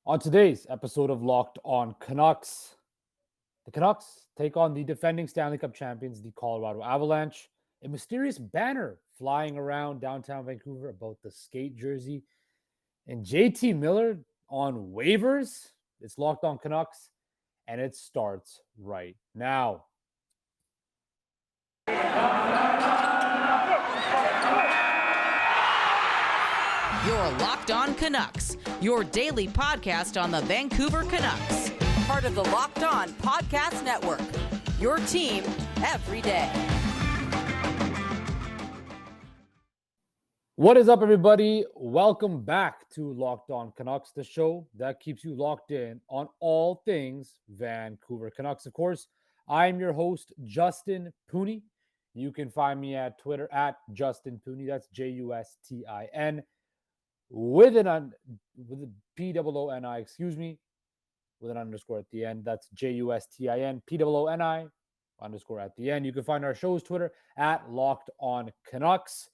On today's episode of Locked On Canucks, the Canucks take on the defending Stanley Cup champions, the Colorado Avalanche. A mysterious banner flying around downtown Vancouver about the skate jersey. And JT Miller on waivers. It's Locked On Canucks, and it starts right now. You're Locked On Canucks, your daily podcast on the Vancouver Canucks. Part of the Locked On Podcast Network, your team every day. What is up, everybody? Welcome back to Locked On Canucks, the show that keeps you locked in on all things Vancouver Canucks. Of course, I'm your host, Justin Pooney. You can find me at Twitter at Justin Pooney. That's Justin with a P-O-O-N-I, with an underscore at the end. That's Justin P-O-O-N-I underscore at the end. You can find our show's Twitter at Locked On Canucks.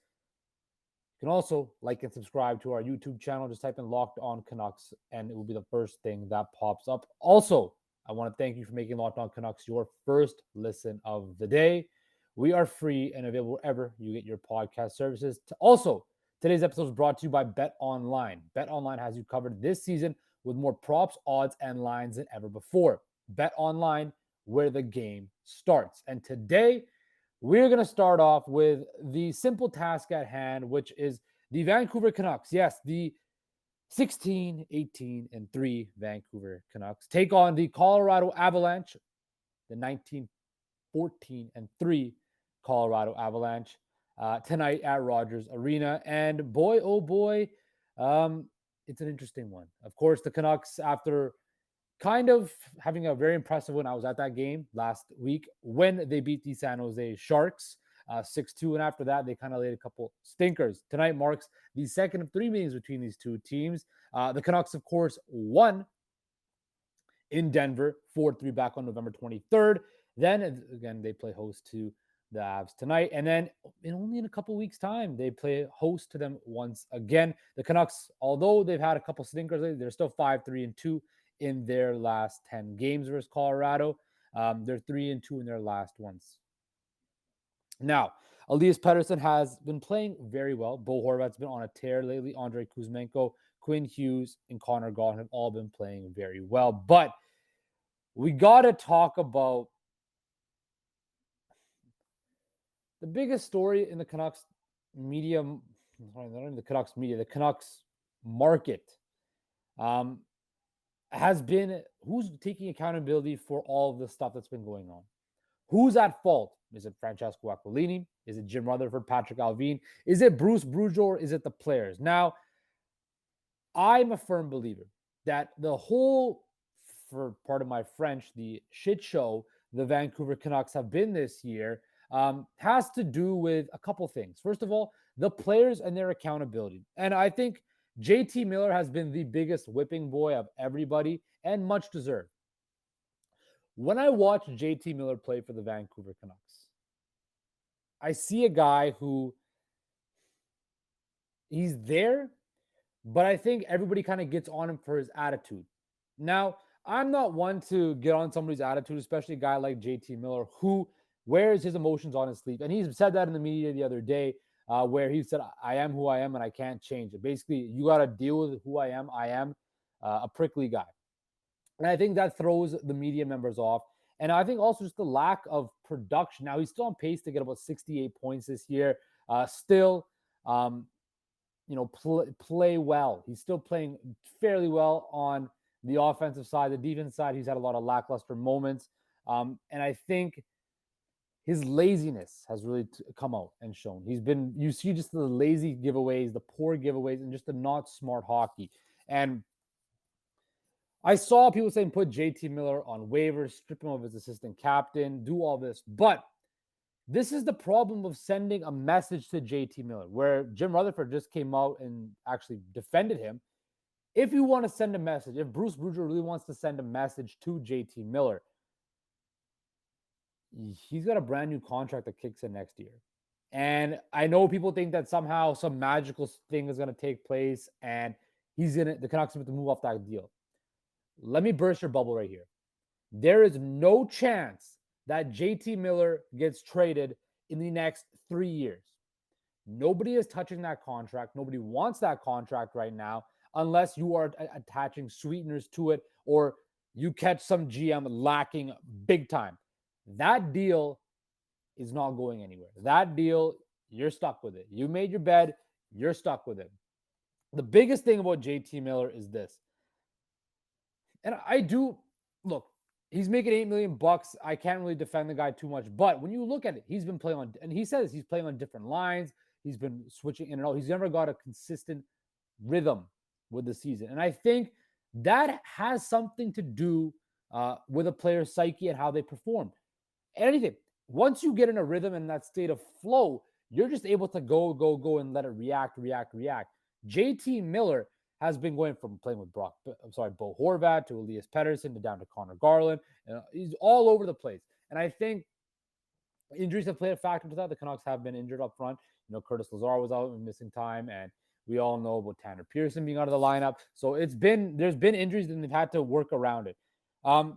You can also like and subscribe to our YouTube channel. Just type in Locked On Canucks, and it will be the first thing that pops up. Also, I want to thank you for making Locked On Canucks your first listen of the day. We are free and available wherever you get your podcast services. Also, today's episode is brought to you by BetOnline. BetOnline has you covered this season with more props, odds, and lines than ever before. BetOnline, where the game starts. And today, we're going to start off with the simple task at hand, which is the Vancouver Canucks. Yes, the 16, 18, and 3 Vancouver Canucks take on the Colorado Avalanche, the 19, 14, and 3 Colorado Avalanche. Tonight at Rogers Arena. And boy, oh boy, it's an interesting one. Of course, the Canucks, after kind of having a very impressive win, I was at that game last week when they beat the San Jose Sharks 6-2. And after that, they kind of laid a couple stinkers. Tonight marks the second of 3 meetings between these two teams. The Canucks, of course, won in Denver 4-3 back on November 23rd. Then, again, they play host to the Avs tonight, and then only in a couple weeks' time, they play host to them once again. The Canucks, although they've had a couple stinkers lately, they're still 5-3-2 in their last 10 games versus Colorado. They're 3-2 in their last ones. Now, Elias Pettersson has been playing very well. Bo Horvat's been on a tear lately. Andrei Kuzmenko, Quinn Hughes, and Connor Gallen have all been playing very well. But we got to talk about the biggest story in the Canucks media, not even the Canucks media, the Canucks market has been who's taking accountability for all of the stuff that's been going on. Who's at fault? Is it Francesco Aquilini? Is it Jim Rutherford, Patrick Allvin? Is it Bruce Boudreau, or is it the players? Now, I'm a firm believer that the whole, for part of my French, the shit show the Vancouver Canucks have been this year has to do with a couple things. First of all, the players and their accountability. And I think JT Miller has been the biggest whipping boy of everybody, and much deserved. When I watch JT Miller play for the Vancouver Canucks, I see a guy who he's there, but I think everybody kind of gets on him for his attitude. Now, I'm not one to get on somebody's attitude, especially a guy like JT Miller, who wears his emotions on his sleeve. And he's said that in the media the other day where he said, I am who I am and I can't change it. Basically, you got to deal with who I am. I am a prickly guy. And I think that throws the media members off. And I think also just the lack of production. Now, he's still on pace to get about 68 points this year. Play well. He's still playing fairly well on the offensive side. The defense side, he's had a lot of lackluster moments. And I think his laziness has really come out and shown. You see just the lazy giveaways, the poor giveaways, and just the not smart hockey. And I saw people saying put JT Miller on waivers, strip him of his assistant captain, do all this. But this is the problem of sending a message to JT Miller, where Jim Rutherford just came out and actually defended him. If you want to send a message, if Bruce Boudreau really wants to send a message to JT Miller, he's got a brand new contract that kicks in next year. And I know people think that somehow some magical thing is going to take place and the Canucks have to move off that deal. let me burst your bubble right here. There is no chance that JT Miller gets traded in the next 3 years. Nobody is touching that contract. Nobody wants that contract right now unless you are attaching sweeteners to it or you catch some GM lacking big time. That deal is not going anywhere. That deal, you're stuck with it. You made your bed, you're stuck with it. The biggest thing about JT Miller is this. And I do look, he's making $8 million. I can't really defend the guy too much. But when you look at it, he's been playing on, and he says he's playing on different lines. He's been switching in and out. He's never got a consistent rhythm with the season. And I think that has something to do with a player's psyche and how they perform. Anything. Once you get in a rhythm and that state of flow, you're just able to go, and let it react. JT Miller has been going from playing with Bo Horvat to Elias Pettersson to down to Connor Garland. He's all over the place. And I think injuries have played a factor to that. The Canucks have been injured up front. Curtis Lazar was out and missing time, and we all know about Tanner Pearson being out of the lineup. So there's been injuries and they've had to work around it. And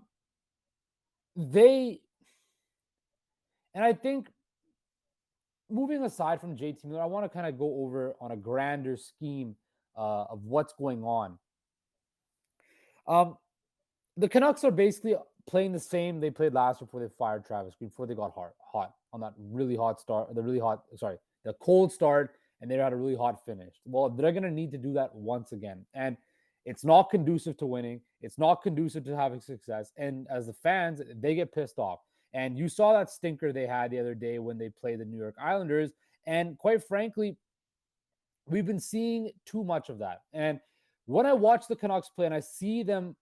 I think moving aside from JT Miller, I want to kind of go over on a grander scheme of what's going on. The Canucks are basically playing the same they played last year before they fired Travis Green, before they got hot on that really hot start, the cold start, and they had a really hot finish. Well, they're going to need to do that once again. And it's not conducive to winning. It's not conducive to having success. And as the fans, they get pissed off. And you saw that stinker they had the other day when they played the New York Islanders. And quite frankly, we've been seeing too much of that. And when I watch the Canucks play and I see them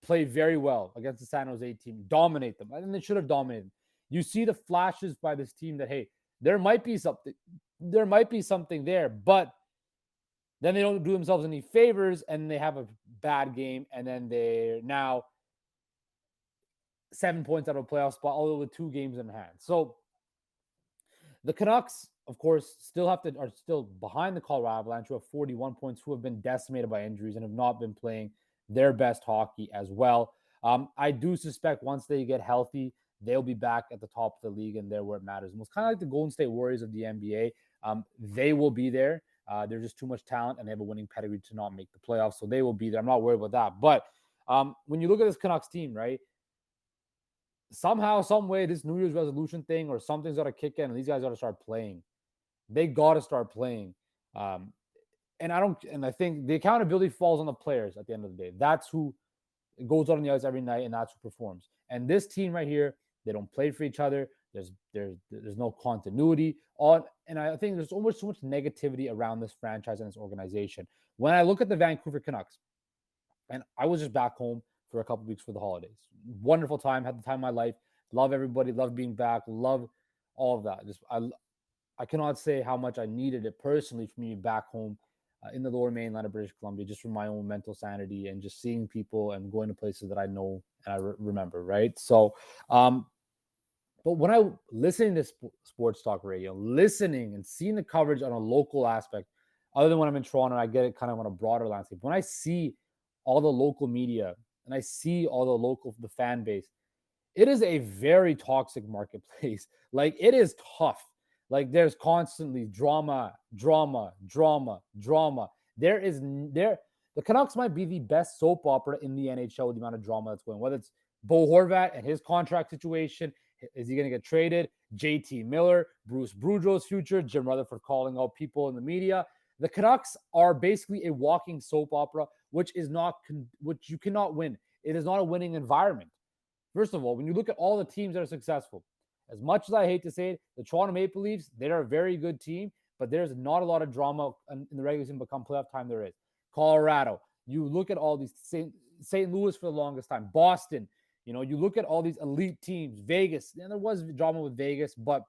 play very well against the San Jose team, dominate them, and they should have dominated them. You see the flashes by this team that, hey, there might be something there, but then they don't do themselves any favors and they have a bad game, and then they're now 7 points out of a playoff spot, although with 2 games in hand. So the Canucks, of course, are still behind the Colorado Avalanche, who have 41 points, who have been decimated by injuries and have not been playing their best hockey as well. I do suspect once they get healthy, they'll be back at the top of the league and there where it matters. It's kind of like the Golden State Warriors of the NBA. They will be there. There's just too much talent and they have a winning pedigree to not make the playoffs, so they will be there. I'm not worried about that. But when you look at this Canucks team, right, somehow, some way, this New Year's resolution thing or something's got to kick in and these guys got to start playing. They got to start playing. And I think the accountability falls on the players at the end of the day. That's who goes out on the ice every night, and that's who performs. And this team right here, they don't play for each other. There's no continuity and I think there's so much negativity around this franchise and this organization. When I look at the Vancouver Canucks, and I was just back home for a couple of weeks for the holidays. Wonderful time, had the time of my life. Love everybody, love being back, love all of that. I cannot say how much I needed it personally for me back home in the lower mainland of British Columbia, just for my own mental sanity and just seeing people and going to places that I know and I remember, right? So, but when I listening to sports talk radio, listening and seeing the coverage on a local aspect, other than when I'm in Toronto, I get it kind of on a broader landscape. When I see all the local media and I see all the fan base, it is a very toxic marketplace. Like, it is tough. Like, there's constantly drama. The Canucks might be the best soap opera in the NHL with the amount of drama that's going. Whether it's Bo Horvat and his contract situation, is he going to get traded? JT Miller, Bruce Boudreau's future, Jim Rutherford calling out people in the media. The Canucks are basically a walking soap opera, which you cannot win. It is not a winning environment. First of all, when you look at all the teams that are successful, as much as I hate to say it, the Toronto Maple Leafs, they're a very good team, but there's not a lot of drama in the regular season, but come playoff time, there is. Colorado, you look at all these, St. Louis for the longest time, Boston, you look at all these elite teams, Vegas, and there was drama with Vegas, but,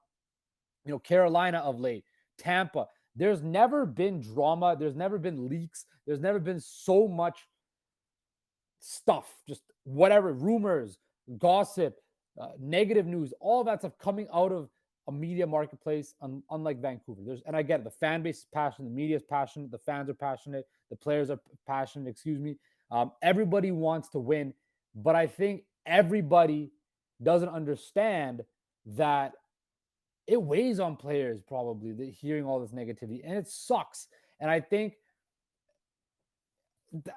Carolina of late, Tampa, there's never been drama. There's never been leaks. There's never been so much stuff, just whatever, rumors, gossip, negative news, all that stuff coming out of a media marketplace, unlike Vancouver. And I get it. The fan base is passionate. The media is passionate. The fans are passionate. The players are passionate, Everybody wants to win, but I think everybody doesn't understand that it weighs on players probably hearing all this negativity, and it sucks. And I think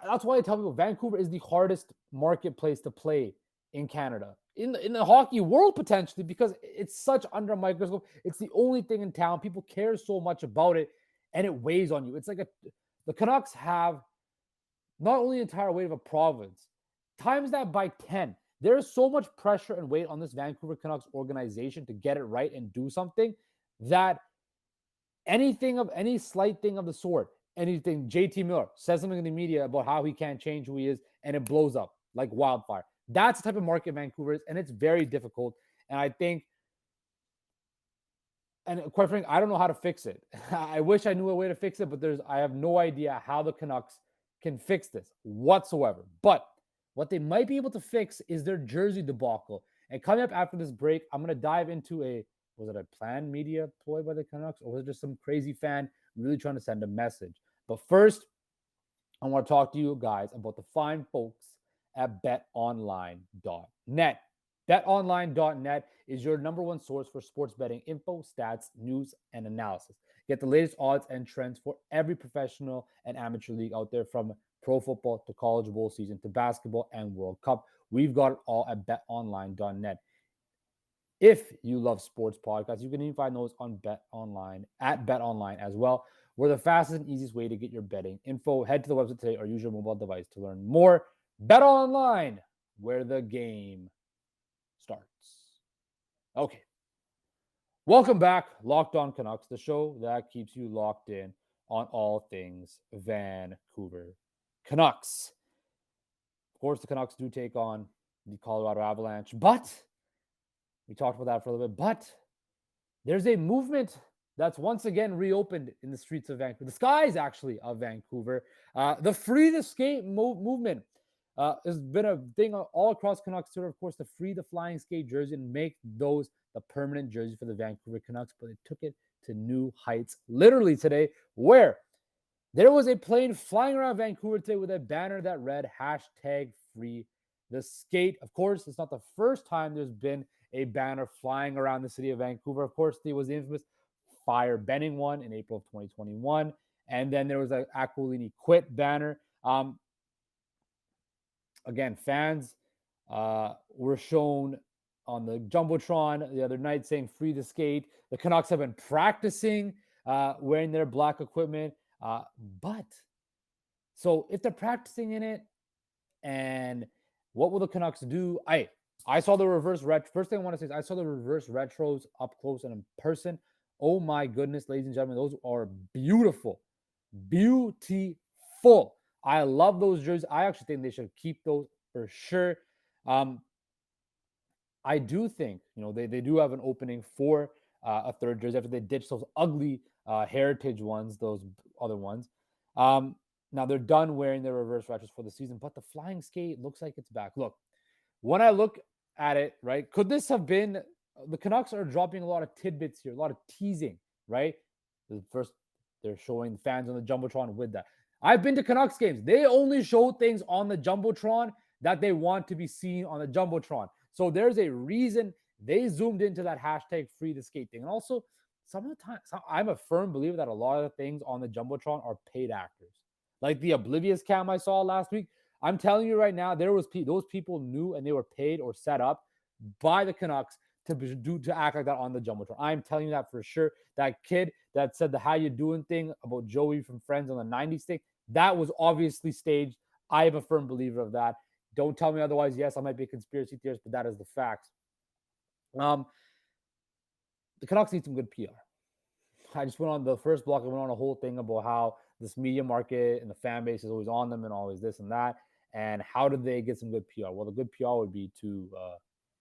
that's why I tell people Vancouver is the hardest marketplace to play in Canada, in the hockey world potentially, because it's such under a microscope. It's the only thing in town. People care so much about it, and it weighs on you. It's like the Canucks have not only the entire weight of a province, times that by 10. There is so much pressure and weight on this Vancouver Canucks organization to get it right and do something that any slight thing of the sort, anything, JT Miller says something in the media about how he can't change who he is, and it blows up like wildfire. That's the type of market Vancouver is, and it's very difficult. And I think, and quite frankly, I don't know how to fix it. I wish I knew a way to fix it, but I have no idea how the Canucks can fix this whatsoever. But what they might be able to fix is their jersey debacle. And coming up after this break, I'm going to dive into was it a planned media ploy by the Canucks, or was it just some crazy fan really trying to send a message? But first, I want to talk to you guys about the fine folks at betonline.net. BetOnline.net is your number one source for sports betting info, stats, news, and analysis. Get the latest odds and trends for every professional and amateur league out there, from pro football to college bowl season to basketball and World Cup. We've got it all at betonline.net. If you love sports podcasts, you can even find those on BetOnline at BetOnline as well. We're the fastest and easiest way to get your betting info. Head to the website today or use your mobile device to learn more. BetOnline, where the game starts. Okay. Welcome back, Locked On Canucks, the show that keeps you locked in on all things Vancouver Canucks. Of course, the Canucks do take on the Colorado Avalanche, but we talked about that for a little bit. But there's a movement that's once again reopened in the streets of Vancouver, the skies actually of Vancouver. The Free the Skate movement has been a thing all across Canucks tour. Of course, the Free the Flying Skate jersey and make those the permanent jersey for the Vancouver Canucks. But it took it to new heights literally today, where there was a plane flying around Vancouver today with a banner that read #Free the Skate. Of course, it's not the first time there's been a banner flying around the city of Vancouver. Of course, there was the infamous Fire Benning one in April of 2021. And then there was an Aquilini Quit banner. Again, fans were shown on the Jumbotron the other night saying free the skate. The Canucks have been practicing wearing their black equipment. But so if they're practicing in it, and what will the Canucks do? I saw the reverse retro. First thing I want to say is I saw the reverse retros up close and in person. Oh my goodness, ladies and gentlemen, those are beautiful. Beautiful. I love those jerseys. I actually think they should keep those for sure. I do think, they do have an opening for a third jersey after they ditched those ugly heritage ones, those other ones. Now they're done wearing their reverse retros for the season, but the flying skate looks like it's back. Look, when I look at it, right, could this have been, the Canucks are dropping a lot of tidbits here, a lot of teasing, right? First, they're showing fans on the Jumbotron with that. I've been to Canucks games. They only show things on the Jumbotron that they want to be seen on the Jumbotron. So there's a reason they zoomed into that #free the skate thing. And also, some of the time, I'm a firm believer that a lot of the things on the Jumbotron are paid actors. Like the Oblivious cam I saw last week. I'm telling you right now, those people knew and they were paid or set up by the Canucks to act like that on the Jumbotron. I'm telling you that for sure. That kid that said the "how you doing" thing about Joey from Friends on the 90s thing, that was obviously staged. I am a firm believer of that. Don't tell me otherwise. Yes, I might be a conspiracy theorist, but that is the facts. The Canucks need some good PR. I just went on the first block. I went on a whole thing about how this media market and the fan base is always on them and always this and that. And how do they get some good PR? Well, the good PR would be to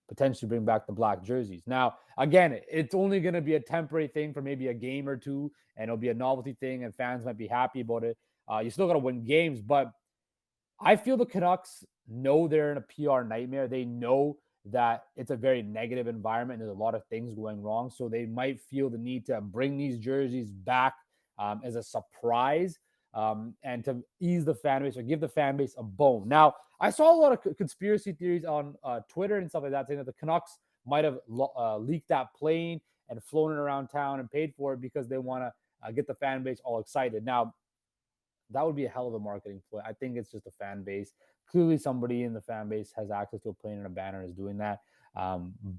potentially bring back the black jerseys. Now, again, it's only going to be a temporary thing for maybe a game or two, and it'll be a novelty thing, and fans might be happy about it. You still got to win games, but I feel the Canucks know they're in a PR nightmare. They know that it's a very negative environment. There's a lot of things going wrong, so they might feel the need to bring these jerseys back as a surprise and to ease the fan base or give the fan base a bone. Now, I saw a lot of conspiracy theories on Twitter and stuff like that saying that the Canucks might have leaked that plane and flown it around town and paid for it because they want to get the fan base all excited. Now, that would be a hell of a marketing ploy. I think it's just a fan base. Clearly, somebody in the fan base has access to a plane and a banner and is doing that.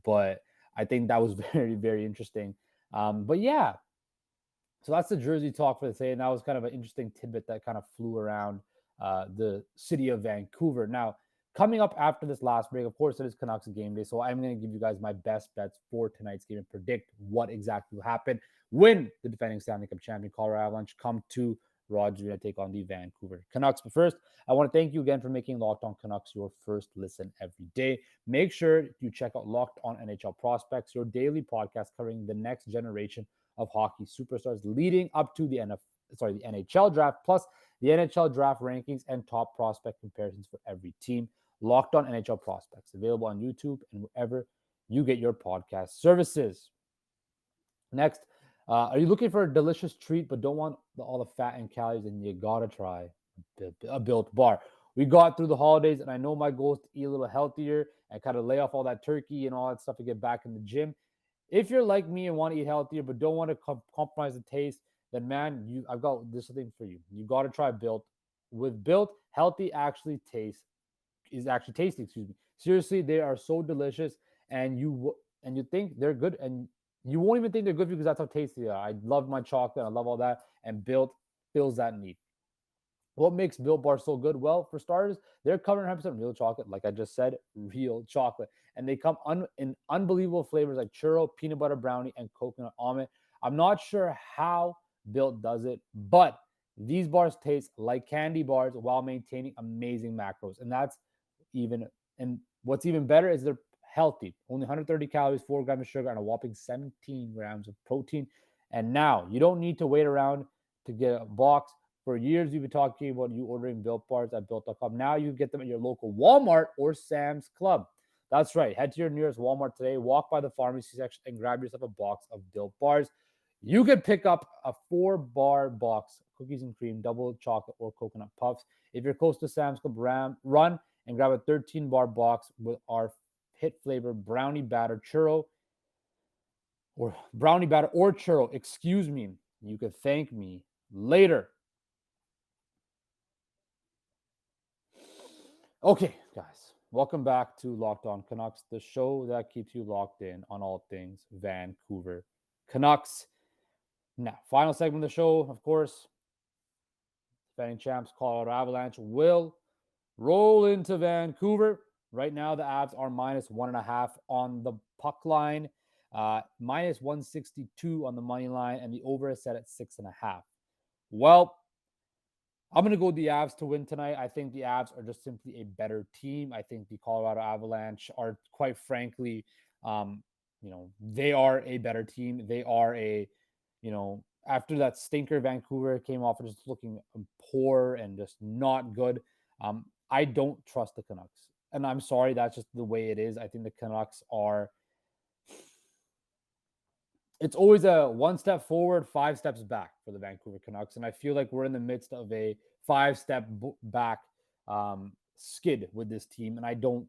But I think that was very, very interesting. But yeah, so that's the jersey talk for the day. And that was kind of an interesting tidbit that kind of flew around the city of Vancouver. Now, coming up after this last break, of course, it is Canucks game day. So I'm going to give you guys my best bets for tonight's game and predict what exactly will happen when the defending Stanley Cup champion Colorado Avalanche come to Rogers Arena take on the Vancouver Canucks. But first, I want to thank you again for making Locked On Canucks your first listen every day. Make sure you check out Locked On NHL Prospects, your daily podcast covering the next generation of hockey superstars leading up to the NHL draft, plus the NHL draft rankings and top prospect comparisons for every team. Locked On NHL Prospects, available on YouTube and wherever you get your podcast services. Next, are you looking for a delicious treat but don't want all the fat and calories? Then you gotta try a Built Bar. We got through the holidays, and I know my goal is to eat a little healthier and kind of lay off all that turkey and all that stuff to get back in the gym. If you're like me and want to eat healthier but don't want to compromise the taste, then man, I've got this thing for you. You got to try Built. With Built, healthy is actually tasty. Excuse me. Seriously, they are so delicious, and you think they're good, and you won't even think they're good because that's how tasty they are. I love my chocolate. I love all that. And Built fills that need. What makes Built Bar so good? Well, for starters, they're covered in 100% real chocolate. Like I just said, real chocolate. And they come in unbelievable flavors like churro, peanut butter brownie, and coconut almond. I'm not sure how Built does it, but these bars taste like candy bars while maintaining amazing macros. And what's even better is they're healthy. Only 130 calories, 4 grams of sugar, and a whopping 17 grams of protein. And now you don't need to wait around to get a box. For years, we've been talking about you ordering Built Bars at Built.com. Now you get them at your local Walmart or Sam's Club. That's right. Head to your nearest Walmart today, walk by the pharmacy section, and grab yourself a box of Built Bars. You can pick up a 4-bar box, cookies and cream, double chocolate, or coconut puffs. If you're close to Sam's Club, run and grab a 13-bar box with our hit flavor brownie batter or churro. Excuse me. You can thank me later. Okay, guys, welcome back to Locked On Canucks, the show that keeps you locked in on all things Vancouver Canucks. Now, final segment of the show, of course, defending champs Colorado Avalanche will roll into Vancouver. Right now, the Avs are minus 1.5 on the puck line, minus 162 on the money line, and the over is set at 6.5. Well, I'm going to go with the Avs to win tonight. I think the Avs are just simply a better team. I think the Colorado Avalanche are, quite frankly, they are a better team. They are after that stinker Vancouver came off just looking poor and just not good. I don't trust the Canucks. And I'm sorry, that's just the way it is. I think the Canucks are... It's always a 1 step forward, 5 steps back for the Vancouver Canucks. And I feel like we're in the midst of a 5-step back skid with this team. And I don't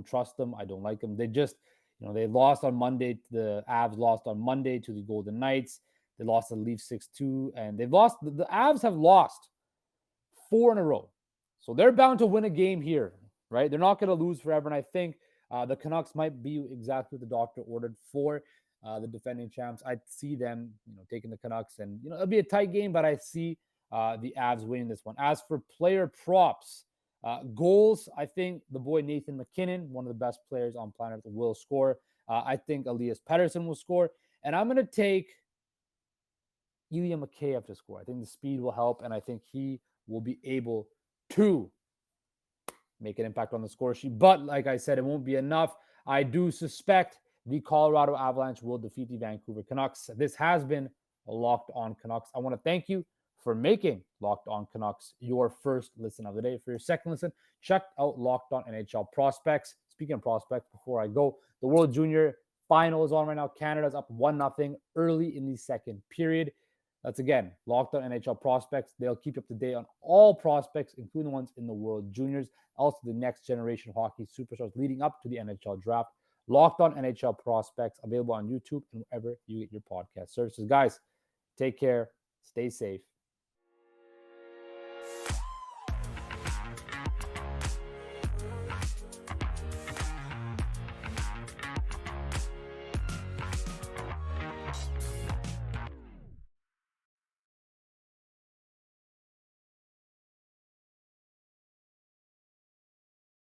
trust them. I don't like them. They just, they lost on Monday. The Avs lost on Monday to the Golden Knights. They lost to the Leafs 6-2. And the Avs have lost 4 in a row. So they're bound to win a game here, right? They're not going to lose forever. And I think the Canucks might be exactly what the doctor ordered for the defending champs. I see them, taking the Canucks, and it'll be a tight game, but I see the Avs winning this one. As for player props, goals, I think the boy Nathan McKinnon, one of the best players on planet Earth, will score. I think Elias Pettersson will score, and I'm going to take Ilya Mikheyev to score. I think the speed will help, and I think he will be able to make an impact on the score sheet. But like I said, it won't be enough. I do suspect the Colorado Avalanche will defeat the Vancouver Canucks. This has been Locked On Canucks. I want to thank you for making Locked On Canucks your first listen of the day. For your second listen, check out Locked On NHL Prospects. Speaking of prospects, before I go, the World Junior Final is on right now. Canada's up 1-0 early in the second period. That's again, Locked On NHL Prospects. They'll keep you up to date on all prospects, including the ones in the World Juniors, also the next generation of hockey superstars leading up to the NHL draft. Locked On NHL Prospects, available on YouTube and wherever you get your podcast services. Guys, take care, stay safe,